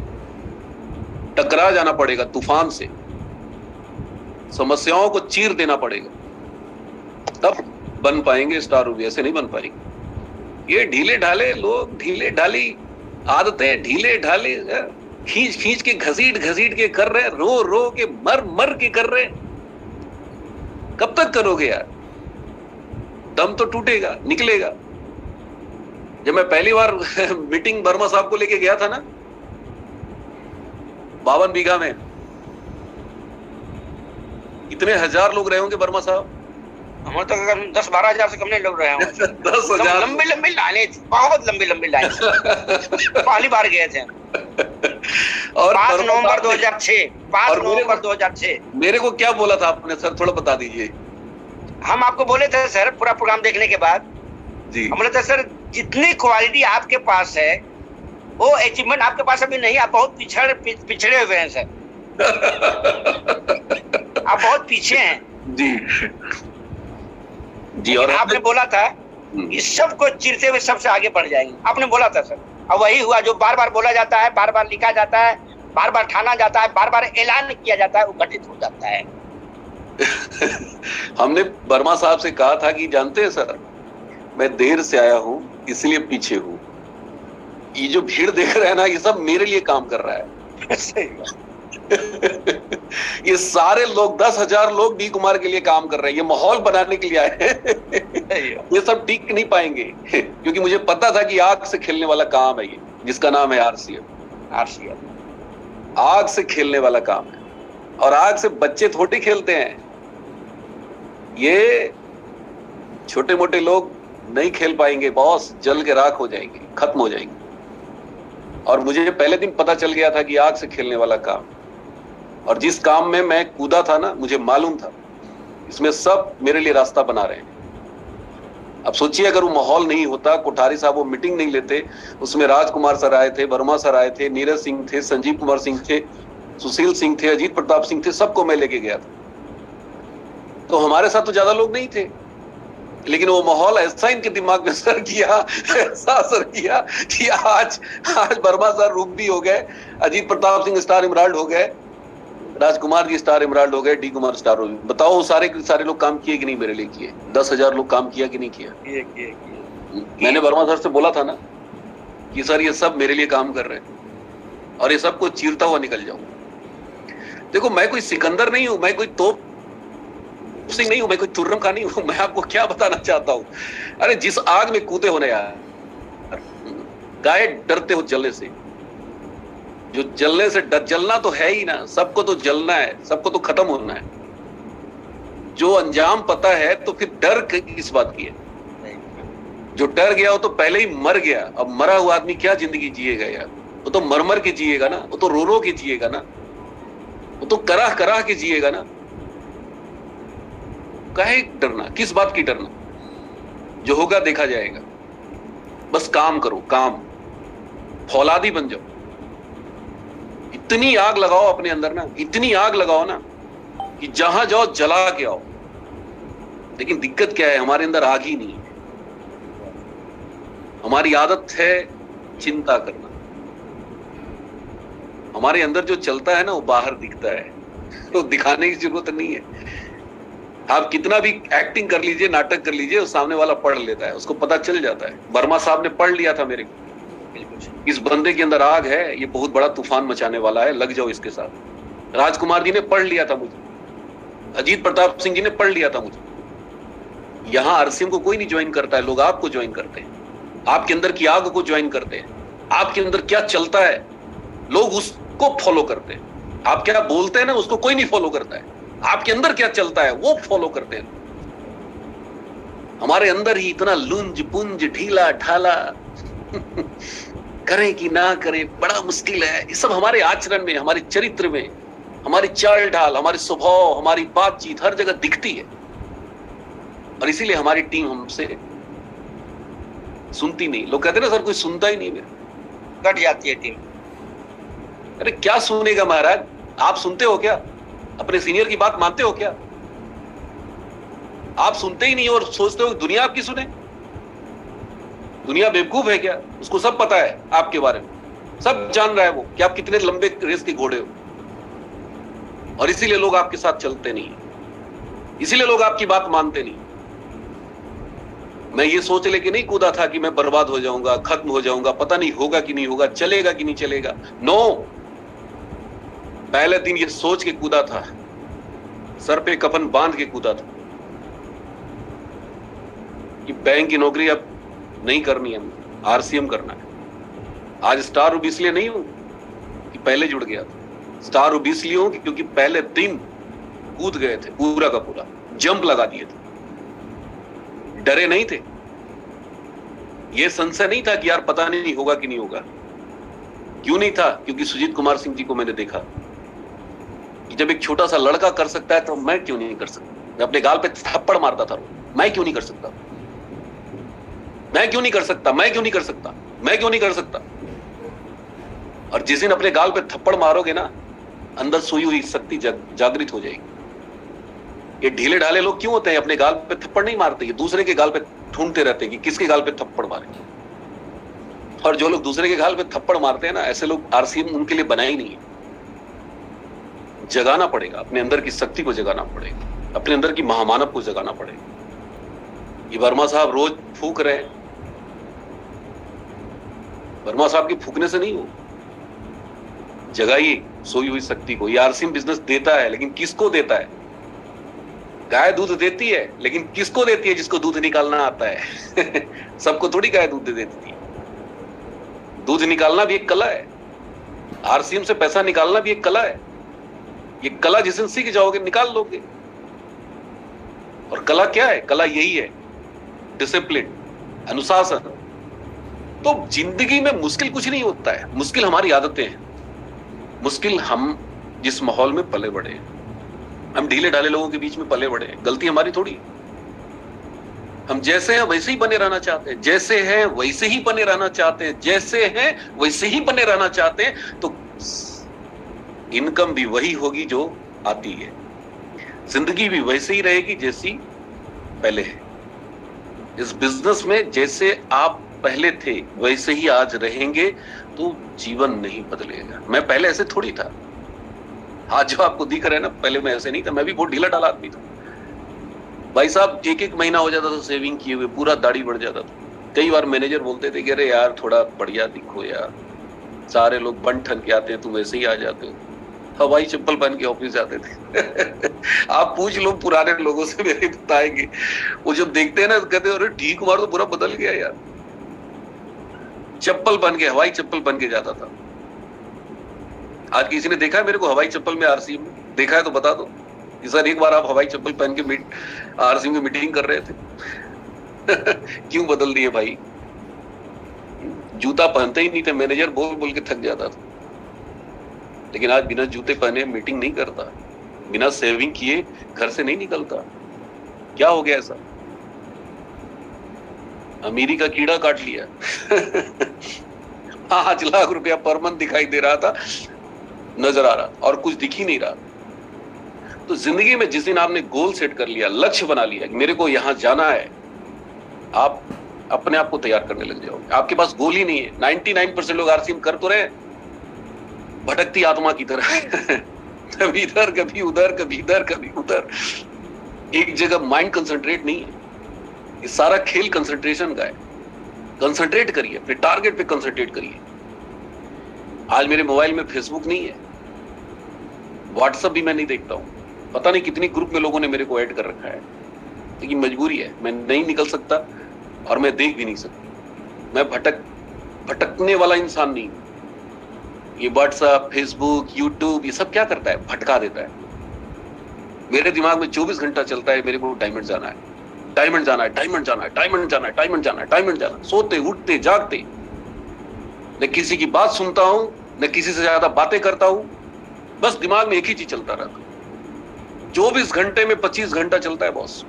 टकरा जाना पड़ेगा तूफान से, समस्याओं को चीर देना पड़ेगा, तब बन पाएंगे स्टार रूबी, ऐसे नहीं बन पाएंगे। ये ढीले ढाले लोग, ढीले ढाली आदतें, ढीले ढाले खींच खींच के, घसीट घसीट के कर रहे, रो रो के, मर मर के कर रहे। कब तक करोगे यार? दम तो टूटेगा, निकलेगा। जब मैं पहली बार मीटिंग वर्मा साहब को लेके गया था ना 52 बीघा में, कितने हजार लोग रहे होंगे वर्मा साहब? हमारे तो अगर 10-12 हजार से कम नहीं लोग रहे होंगे। 10,000 लंबी लंबी लाइनें थी, बहुत लंबी लंबी लाइन। पहली बार गए थे और 5 नवंबर 2006, 5 और नवंबर 2006। मेरे को क्या बोला था आपने सर, थोड़ा बता दीजिए। हम आपको बोले थे सर, पूरा प्रोग्राम देखने के बाद जी, हम बोले थे सर, जितनी क्वालिटी आपके पास है वो अचीवमेंट आपके पास अभी नहीं, आप बहुत पिछड़े हुए हैं सर। आप बहुत पीछे हैं जी जी। और आपने बोला था कि सबको चिरते हुए सबसे आगे बढ़ जाएंगे, आपने बोला था सर, और वही हुआ। जो बार बार बोला जाता है, बार बार लिखा जाता है, बार बार ठाना जाता है, बार बार ऐलान किया जाता है, वो घटित हो जाता है। हमने वर्मा साहब से कहा था कि जानते हैं सर, मैं देर से आया हूं इसलिए पीछे हूं, ये जो भीड़ देख रहे हैं ना, ये सब मेरे लिए काम कर रहा है। सही बात। ये सारे लोग 10,000 लोग डी कुमार के लिए काम कर रहे हैं, ये माहौल बनाने के लिए आए हैं। ये सब टिक नहीं पाएंगे क्योंकि मुझे पता था कि आग से खेलने वाला काम है ये, जिसका नाम है आरसीएम। आग से खेलने वाला काम है, और आग से बच्चे थोड़ी खेलते हैं। ये छोटे मोटे लोग नहीं खेल पाएंगे बॉस, जल के राख हो जाएंगे, खत्म हो जाएंगे। और मुझे पहले दिन पता चल गया था कि आग से खेलने वाला काम, और जिस काम में मैं कूदा था ना, मुझे मालूम था इसमें सब मेरे लिए रास्ता बना रहे हैं। अब सोचिए अगर वो माहौल नहीं होता, कोठारी साहब वो मीटिंग नहीं लेते, उसमें राजकुमार सर आए थे, वर्मा सर आए थे, नीरज सिंह थे, संजीव कुमार सिंह थे, सुशील सिंह थे, अजीत प्रताप सिंह थे, सबको मैं लेके गया था। तो हमारे साथ तो ज्यादा लोग नहीं थे, लेकिन वो माहौल ऐसा इनके दिमाग में असर किया, ऐसा असर किया कि आज वर्मा सर रूबी हो गए, अजीत प्रताप सिंह स्टार इमराल्ड हो गए, राजकुमार जी स्टार इमराल्ड हो गए, डी कुमार स्टार रूबी। बताओ सारे लोग काम किए कि नहीं मेरे लिए किए? 10,000 लोग काम किया कि नहीं किया? मैंने वर्मा सर से बोला था ना कि सर ये सब मेरे लिए काम कर रहे हैं और ये सबको चीरता हुआ निकल जाऊं। देखो मैं कोई सिकंदर नहीं हूं, मैं कोई तोप सिंह नहीं हूं, मैं कोई तुर्रम खान नहीं हूं। मैं आपको क्या बताना चाहता हूं, अरे जिस आग में कूदे होने यार, गाय डरते हो जलने से, जो जलने से जलना तो है ही ना, सबको तो जलना है, सबको तो खत्म होना है। जो अंजाम पता है तो फिर डर किस बात की है? जो डर गया वो तो पहले ही मर गया। अब मरा हुआ आदमी क्या जिंदगी जिएगा यार? वो तो मर मर के जिएगा ना, वो तो रो रो के जिएगा ना, वो तो कराह कराह के जिएगा ना। काहे डरना, किस बात की डरना? जो होगा देखा जाएगा। बस काम करो, काम, फौलादी बन जाओ। इतनी आग लगाओ अपने अंदर ना, इतनी आग लगाओ ना कि जहां जाओ जला के आओ। लेकिन दिक्कत क्या है, हमारे अंदर आग ही नहीं है। हमारी आदत है चिंता करना। हमारे अंदर जो चलता है ना वो बाहर दिखता है, तो दिखाने की जरूरत नहीं है। आप कितना भी एक्टिंग कर लीजिए, नाटक कर लीजिए, उस सामने वाला पढ़ लेता है, उसको पता चल जाता है। वर्मा साहब ने पढ़ लिया था मेरे को, इस बंदे के अंदर आग है, ये बहुत बड़ा तूफान मचाने वाला है, लग जाओ इसके साथ। राजकुमार जी ने पढ़ लिया था मुझे, अजीत प्रताप सिंह जी ने पढ़ लिया था मुझे। यहां आरसीएम को कोई नहीं ज्वाइन करता है, लोग आपको ज्वाइन करते हैं, आपके अंदर की आग को ज्वाइन करते हैं। आपके अंदर क्या चलता है लोग उसको फॉलो करते हैं। आप क्या बोलते हैं ना उसको कोई नहीं फॉलो करता है, आपके अंदर क्या चलता है वो फॉलो करते हैं। हमारे अंदर ही इतना लुंज पुंज ढीला ढाला करें कि ना करें बड़ा मुश्किल है। ये सब हमारे आचरण में, हमारे चरित्र में, हमारी चाल ढाल, हमारे स्वभाव, हमारी बातचीत हर जगह दिखती है। और इसीलिए हमारी टीम हमसे सुनती नहीं। लोग कहते ना सर कोई सुनता ही नहीं, मेरे कट जाती है टीम। अरे क्या सुनेगा महाराज? आप सुनते हो क्या? अपने सीनियर की बात मानते हो क्या? आप सुनते ही नहीं और सोचते हो दुनिया आपकी सुने। दुनिया बेवकूफ है क्या? उसको सब पता है आपके बारे में, सब जान रहा है वो कि आप कितने लंबे रेस के घोड़े हो। और इसीलिए लोग आपके साथ चलते नहीं, इसीलिए लोग आपकी बात मानते नहीं। मैं ये सोच लेके नहीं कूदा था कि मैं बर्बाद हो जाऊंगा, खत्म हो जाऊंगा, पता नहीं होगा कि नहीं होगा, चलेगा कि नहीं चलेगा। नो, पहले दिन ये सोच के कूदा था, सर पे कफन बांध के कूदा था कि बैंक की नौकरी अब नहीं करनी है, आरसीएम करना है। आज स्टार हूं इसलिए नहीं हूं कि पहले जुड़ गया था, स्टार हूं इसलिए हूं क्योंकि पहले दिन कूद गए थे, पूरा का पूरा जंप लगा दिए थे, डरे नहीं थे। यह संशय नहीं था कि यार पता नहीं होगा कि नहीं होगा। क्यों नहीं था? क्योंकि सुजीत कुमार सिंह जी को मैंने देखा कि जब एक छोटा सा लड़का कर सकता है तो मैं क्यों नहीं कर सकता। मैं अपने गाल पे थप्पड़ मारता था, मैं क्यों नहीं कर सकता, मैं क्यों नहीं कर सकता, मैं क्यों नहीं कर सकता, मैं क्यों नहीं कर सकता। और जिस दिन अपने गाल पे थप्पड़ मारोगे ना, अंदर सोई हुई शक्ति जागृत हो जाएगी। ये ढीले ढाले लोग क्यों होते हैं? अपने गाल पे थप्पड़ नहीं मारते, ये दूसरे के गाल पे ढूंढते रहते हैं कि किसके गाल पे थप्पड़ मारे। और जो लोग दूसरे के गाल पे थप्पड़ मारते हैं ना, ऐसे लोग आरसीएम उनके लिए बना ही नहीं है। जगाना पड़ेगा, अपने अंदर की शक्ति को जगाना पड़ेगा, अपने अंदर की महामानव को जगाना पड़ेगा। ये वर्मा साहब रोज फूक रहे हैं, वर्मा साहब के फूकने से नहीं हो, जगाइए सोई हुई शक्ति को। ये आरसीएम बिजनेस देता है, लेकिन किसको देता है? गाय दूध देती है, लेकिन किसको देती है? जिसको दूध निकालना आता है। सबको थोड़ी गाय दूध दे देती है। दूध निकालना भी एक कला है, आरसीएम से पैसा निकालना भी एक कला है। ये कला जिस दिन सीख जाओगे निकाल लोगे। और कला क्या है? कला यही है, डिसिप्लिन, अनुशासन। तो जिंदगी में मुश्किल कुछ नहीं होता है, मुश्किल हमारी आदतें हैं, मुश्किल हम जिस माहौल में पले बढ़े हैं। हम ढीले ढाले लोगों के बीच में पले बढ़े हैं, गलती हमारी थोड़ी। हम जैसे हैं वैसे ही बने रहना चाहते हैं, जैसे हैं वैसे ही बने रहना चाहते हैं, जैसे हैं वैसे ही बने रहना चाहते हैं। तो इनकम भी वही होगी जो आती है, जिंदगी भी वैसे ही रहेगी जैसी पहले है। इस बिजनेस में जैसे आप पहले थे वैसे ही आज रहेंगे तो जीवन नहीं बदलेगा। मैं पहले ऐसे थोड़ी था, आज जो आपको दिख रहा है ना, पहले मैं ऐसे नहीं था। मैं भी बहुत ढीला ढाला आदमी था भाई साहब। एक एक महीना हो जाता था सेविंग किए हुए, पूरा दाढ़ी बढ़ जाता था। कई बार मैनेजर बोलते थे कि अरे यार थोड़ा बढ़िया दिखो यार, सारे लोग बन ठन के आते हैं, तुम वैसे ही आ जाते हो। हवाई चप्पल पहन के ऑफिस जाते थे। आप पूछ लो पुराने लोगों से, मेरे बताएंगे। वो जब देखते हैं ना कहते हैं अरे डी कुमार तो पूरा बदल गया यार। चप्पल पहन के, हवाई चप्पल पहन के जाता था। आज किसी ने देखा है मेरे को हवाई चप्पल में आरसीएम में? देखा है तो बता दो कि सर एक बार आप हवाई चप्पल पहन के आरसीएम में मीटिंग कर रहे थे। क्यों बदल दिए भाई? जूता पहनते ही नहीं थे, मैनेजर बोल बोल के थक जाता था। लेकिन आज बिना जूते पहने मीटिंग नहीं करता, बिना सेविंग किए घर से नहीं निकलता। क्या हो गया ऐसा? अमीरी का कीड़ा काट लिया। 5 लाख रुपया पर मंथ दिखाई दे रहा था, नजर आ रहा और कुछ दिख ही नहीं रहा। तो जिंदगी में जिस दिन आपने गोल सेट कर लिया, लक्ष्य बना लिया कि मेरे को यहां जाना है, आप अपने आप को तैयार करने लग जाओगे। आपके पास गोल ही नहीं है। 99% लोग आरसीएम कर तो रहे, भटकती आत्मा की तरह। कभी इधर कभी उधर, कभी इधर कभी उधर, एक जगह माइंड कंसंट्रेट नहीं है। ये सारा खेल कंसंट्रेशन का है। कंसंट्रेट करिए, अपने टारगेट पे कंसंट्रेट करिए। आज मेरे मोबाइल में फेसबुक नहीं है, व्हाट्सएप भी मैं नहीं देखता हूं। पता नहीं कितनी ग्रुप में लोगों ने मेरे को ऐड कर रखा है, लेकिन मजबूरी है, मैं नहीं निकल सकता और मैं देख भी नहीं सकता। मैं भटकने वाला इंसान नहीं। ये व्हाट्सएप, फेसबुक, यूट्यूब, ये सब क्या करता है? भटका देता है। मेरे दिमाग में 24 घंटा चलता है, मेरे को डायमंड जाना है, डायमंड जाना है, डायमंड जाना है, डायमंड जाना है, डायमंड जाना है, डायमंड जाना है। सोते उठते जागते न किसी की बात सुनता हूं, न किसी से ज्यादा बातें करता हूं, बस दिमाग में एक ही चीज चलता रहता। 24 घंटे में 25 घंटा चलता है बॉस।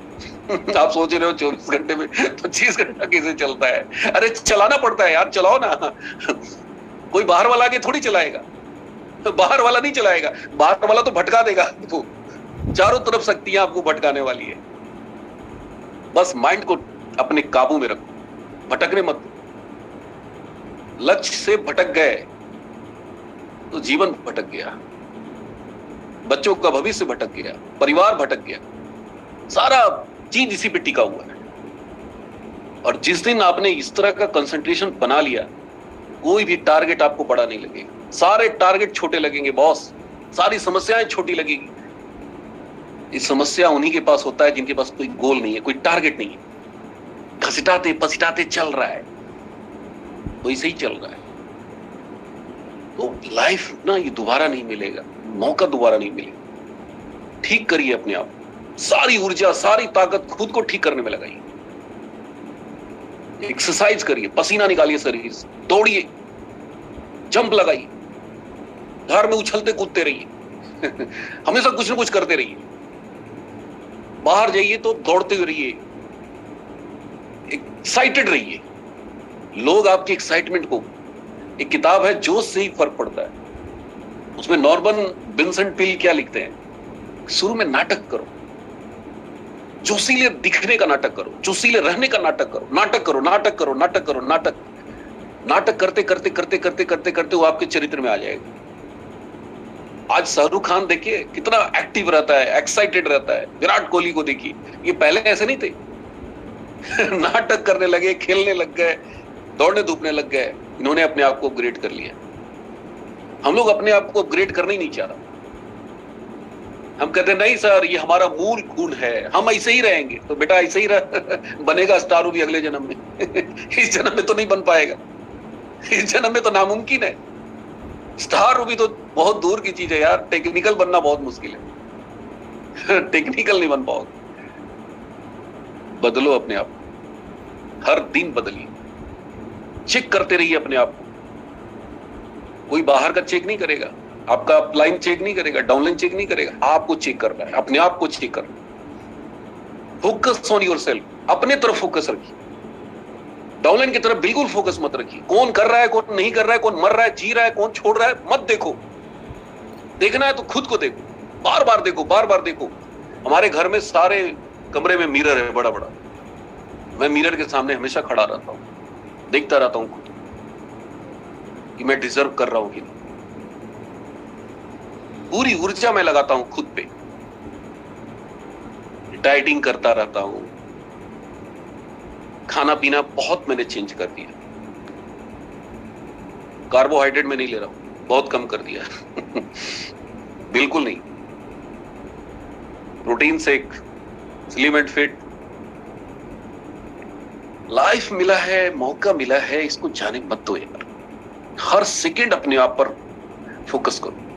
आप सोच रहे हो 24 घंटे में 25 घंटा कैसे चलता है? अरे चलाना पड़ता है यार, चलाओ ना। कोई बाहर वाला आके थोड़ी चलाएगा, बाहर वाला नहीं चलाएगा, बाहर वाला तो भटका देगा आपको। चारों तरफ शक्तियां आपको भटकाने वाली है। बस माइंड को अपने काबू में रखो, भटकने मत दो। लक्ष्य से भटक गए तो जीवन भटक गया, बच्चों का भविष्य भटक गया, परिवार भटक गया, सारा चीज इसी पे टिका हुआ है। और जिस दिन आपने इस तरह का कंसंट्रेशन बना लिया, कोई भी टारगेट आपको बड़ा नहीं लगेगा, सारे टारगेट छोटे लगेंगे बॉस, सारी समस्याएं छोटी लगेगी। इस समस्या उन्हीं के पास होता है जिनके पास कोई गोल नहीं है, कोई टारगेट नहीं है। घसीटाते पसीटाते चल रहा है, तो ऐसे ही चल रहा है। तो लाइफ ना ये दोबारा नहीं मिलेगा, मौका दोबारा नहीं मिलेगा। ठीक करिए अपने आप, सारी ऊर्जा सारी ताकत खुद को ठीक करने में लगाइए। एक्सरसाइज करिए, पसीना निकालिए शरीर से, दौड़िए, जंप लगाइए, घर में उछलते कूदते रहिए। हमेशा कुछ ना कुछ करते रहिए। बाहर जाइए तो दौड़ते रहिए, एक्साइटेड रहिए। लोग आपकी एक्साइटमेंट को, एक किताब है जोश से ही फर्क पड़ता है, उसमें नॉर्मन विंसेंट पील क्या लिखते हैं, शुरू में नाटक करो, जोशीले दिखने का नाटक करो, जोशीले रहने का नाटक करो, नाटक करो, नाटक करो, नाटक करो, नाटक नाटक करते करते करते करते करते करते वो आपके चरित्र में आ जाएगा। आज शाहरुख खान देखिए कितना एक्टिव रहता है, एक्साइटेड रहता है। विराट कोहली को देखिए, ये पहले ऐसे नहीं थे। नाटक करने लगे, खेलने लग गए, दौड़ने धूपने लग गए, इन्होंने अपने आप को अपग्रेड कर लिया। हम लोग अपने आप को अपग्रेड करना ही नहीं चाह रहा। हम कहते नहीं सर ये हमारा मूल गुण है, हम ऐसे ही रहेंगे। तो बेटा ऐसे ही बनेगा स्टार भी अगले जन्म में। इस जन्म में तो नहीं बन पाएगा, इस जन्म में तो नामुमकिन है। स्टार भी तो बहुत दूर की चीज है यार, टेक्निकल बनना बहुत मुश्किल है। टेक्निकल नहीं बन पाओगे। बदलो अपने आप, हर दिन बदलिए, चेक करते रहिए अपने आप को। कोई बाहर का चेक नहीं करेगा, आपका अपलाइन चेक नहीं करेगा, डाउनलाइन चेक नहीं करेगा, आपको चेक करना है, अपने आप को चेक करना है। फोकस ऑन योरसेल्फ, अपने तरफ फोकस रखिए, डाउनलाइन की तरफ बिल्कुल फोकस मत रखिए। कौन कर रहा है, कौन नहीं कर रहा है, कौन मर रहा है, जी रहा है, कौन छोड़ रहा है, मत देखो। देखना है तो खुद को देखो, बार बार देखो, बार बार देखो। हमारे घर में सारे कमरे में मिरर है बड़ा बड़ा, मैं मिरर के सामने हमेशा खड़ा रहता हूं, देखता रहता हूं खुद कि मैं डिजर्व कर रहा हूं कि नहीं। पूरी ऊर्जा मैं लगाता हूं खुद पे, डाइटिंग करता रहता हूं, खाना पीना बहुत मैंने चेंज कर दिया, कार्बोहाइड्रेट में नहीं ले रहा हूं, बहुत कम कर दिया। बिल्कुल नहीं, protein shake, slim and fit. Life मिला है, मौका मिला है, इसको जाने मत दो यार। हर सेकंड अपने आप पर फोकस करो।